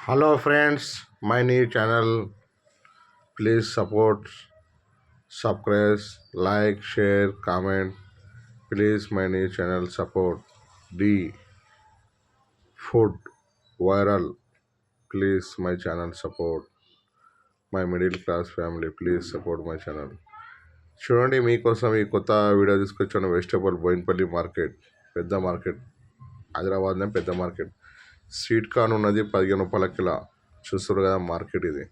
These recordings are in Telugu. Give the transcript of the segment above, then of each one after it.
Hello friends, my new channel. Please support, subscribe, like, share, comment. Please my new channel support the food viral. Please my channel support my middle class family. Please support my channel. చూడండి మీకోసం ఈ కొత్త వీడియో తీసుకొచ్చాను. వెజిటబుల్ బోయిన్పల్లి మార్కెట్, పెద్ద మార్కెట్, హైదరాబాద్లో పెద్ద మార్కెట్. స్వీట్ కార్న్ ఉన్నది 15 రూపాయల కిలో. చూస్తారు కదా మార్కెట్ ఇది.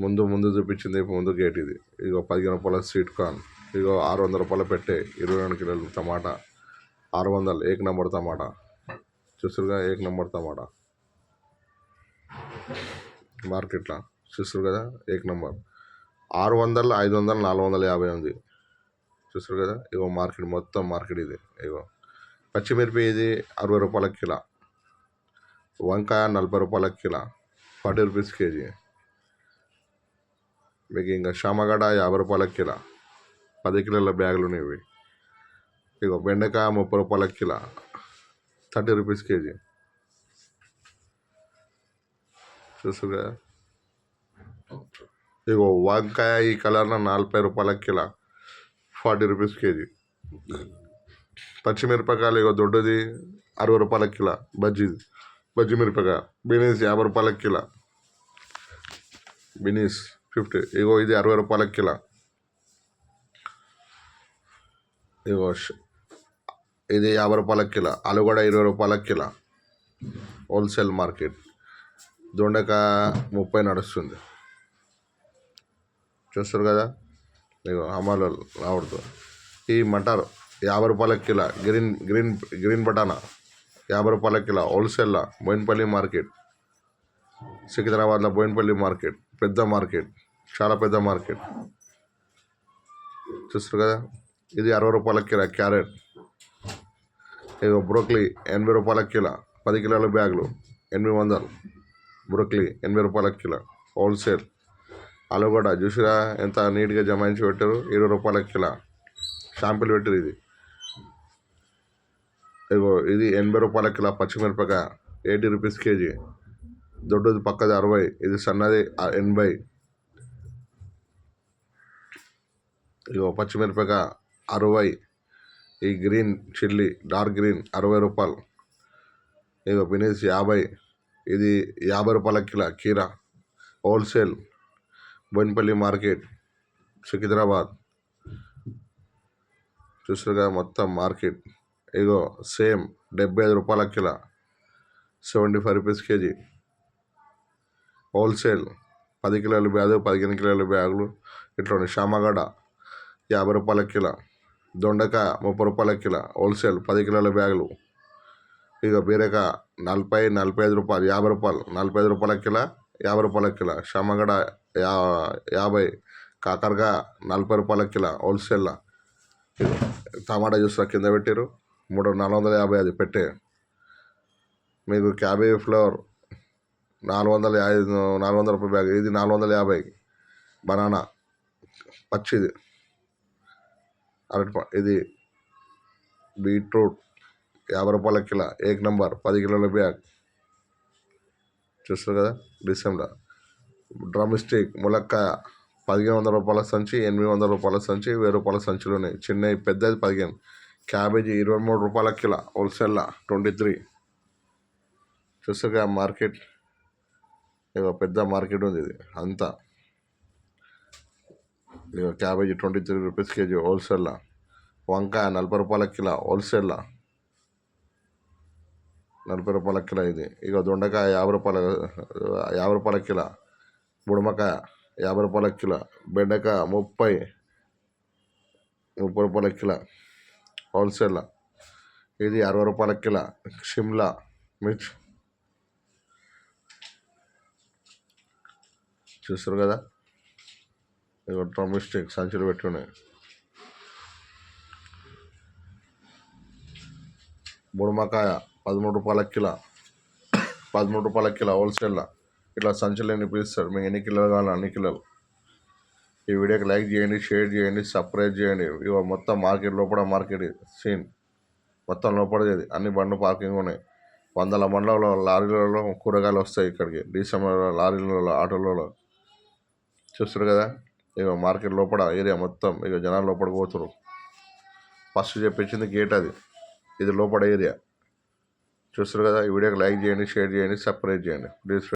ముందు చూపించింది ముందు గేట్ ఇది. ఇగో 15 రూపాయల స్వీట్ కార్న్. ఇగో 600 రూపాయలు పెట్టే 22 కిలోలు టమాటా. 600 ఏక్ నెంబర్ టమాటా. చూస్తురుగా ఏక్ నెంబర్ టమాటా మార్కెట్లో. చూస్తారు కదా ఏక్ నెంబర్. 600, 500, 450 ఉంది. చూస్తారు కదా. ఇగో మార్కెట్ మొత్తం మార్కెట్ ఇది. ఇగో పచ్చిమిరపి ఇది 60 రూపాయల కిలో. వంకాయ 40 రూపాయల కిలో, 40 రూపీస్ కేజీ. మీకు ఇంకా షామగడ్డ 50 రూపాయల కిలో, 10 కిలోల బ్యాగులు ఉన్నాయి. ఇగో బెండకాయ 30 రూపాయల కిలో, 30 రూపీస్ కేజీ. చూసుగా. ఇగో వంకాయ ఈ కలర్లో 40 రూపాయల కిలో, 40 రూపీస్ కేజీ. పచ్చిమిరపకాయలు ఇగో దొడ్డది 60 రూపాయల కిలో. బజ్జి మిరపకాయ. బీనీస్ 50 రూపాయల కిలో. బీనీస్ 50. ఇగో ఇది 60 రూపాయల కిలో. ఇగో ఇది 50 రూపాయల కిలో. ఆలుగడ్డ 20 రూపాయల కిలో. Wholesale market. దొండకాయ 30 నడుస్తుంది. చూస్తారు కదా. ఇగో అమలు రావద్దు. ఈ మటర్ 50 రూపాయల కిలో. గ్రీన్ బటానా 50 రూపాయల కిలో. హోల్సేల్లో బోయిన్పల్లి మార్కెట్, సికింద్రాబాద్లో బోయిన్పల్లి మార్కెట్, పెద్ద మార్కెట్, చాలా పెద్ద మార్కెట్. చూస్తారు కదా. ఇది 60 రూపాయల కిలో క్యారెట్. ఇగో బ్రోక్లీ 80 రూపాయల కిలో, 10 కిలోల బ్యాగులు 800. బ్రోక్లీ 80 రూపాయల కిలో హోల్సేల్. ఆలుగడ్డ చూసిరా ఎంత నీట్గా జమాయించి పెట్టారు. 20 రూపాయల కిలో షాంపిల్ పెట్టారు ఇది. ఇగో ఇది 80 రూపాయల కిలో పచ్చిమిరపకాయ, 80 రూపీస్ కేజీ. దొడ్డది పక్కది 60, ఇది సన్నది 80. ఇగో పచ్చిమిరపకాయ 60. ఈ గ్రీన్ చిల్లీ డార్క్ గ్రీన్ 60 రూపాయలు. ఇగో బీనీస్ 50. ఇది 50 రూపాయల కిలో కీరా. Wholesale Bowenpally market, Secunderabad. చూసారుగా మొత్తం మార్కెట్. ఇగో సేమ్ 75 రూపాయల కిలో, 75 రూపీస్ కేజీ. హోల్సేల్ 10 కిలోల బ్యాగు, 15 కిలోల బ్యాగులు ఇట్లా ఉన్నాయి. షామగడ్డ 50 రూపాయల కిలో. దొండకాయ 30 రూపాయల కిలో హోల్సేల్, 10 కిలోల బ్యాగులు. ఇక బీరకాయ 40, 45 రూపాయలు, 50 రూపాయలు, 45 రూపాయల కిలో, 50 రూపాయల కిలో. షామగడ్డ 50. కాకరకాయ 40 రూపాయల కిలో హోల్సేల్లో. టమాటా జ్యూస్ కింద పెట్టారు 450 అది పెట్టే. మీకు క్యాబేజీ ఫ్లవర్ 400 రూపాయల బ్యాగ్, ఇది 450. బనానా పచ్చిది ఇది. బీట్రూట్ 50 రూపాయల కిలో ఏక్ నెంబర్, 10 కిలోల బ్యాగ్. చూస్తారు కదా. డిసెంబర్ డ్రమ్ స్టిక్ ములక్కాయ 1500 రూపాయల సంచి, 800 రూపాయల సంచి, 1000 రూపాయల సంచులు ఉన్నాయి. చిన్నవి పెద్దది 15. క్యాబేజీ 23 రూపాయల కిలో హోల్సేల్లో 23. చూసారుగా మార్కెట్. ఇక పెద్ద మార్కెట్ ఉంది ఇది అంతా. ఇక క్యాబేజీ 23 రూపీస్ కేజీ హోల్సేల్లో. వంకాయ 40 రూపాయల కిలో హోల్సేల్లో, 40 రూపాయల కిలో ఇది. ఇక దొండకాయ 50 రూపాయల కిలో. బుడమకాయ 50 రూపాయల కిలో. బెండకాయ 30 రూపాయల కిలో హోల్సేల్లో. ఇది 60 రూపాయల కిలో. షిమ్లా మిర్చ్ చూస్తారు కదా. ఇక డ్రమ్ స్టిక్ సంచులు పెట్టుకున్నాయి. బుడమకాయ 13 రూపాయల కిలో, 13 రూపాయల కిలో హోల్సేల్లో. ఇట్లా సంచులు ఎన్ని పిలుస్తారు. మీకు ఎన్ని కిలోలు కావాలి అన్ని కిలోలు. ఈ వీడియోకి లైక్ చేయండి, షేర్ చేయండి, సబ్స్క్రైబ్ చేయండి. ఇక మొత్తం మార్కెట్ లోపల మార్కెట్ సీన్ మొత్తం లోపలది. అన్ని బండ్లు పార్కింగ్ ఉన్నాయి. వందల మండలంలో లారీలలో కూరగాయలు వస్తాయి ఇక్కడికి. డిసెంబర్లో లారీలలో ఆటోలలో చూస్తారు కదా. ఇక మార్కెట్ లోపల ఏరియా మొత్తం ఇక జనాలు లోపలికి పోతున్నారు. ఫస్ట్ చెప్పించింది గేట్ అది, ఇది లోపల ఏరియా చూస్తారు కదా. ఈ వీడియోకి లైక్ చేయండి, షేర్ చేయండి, సబ్స్క్రైబ్ చేయండి ప్లీజ్.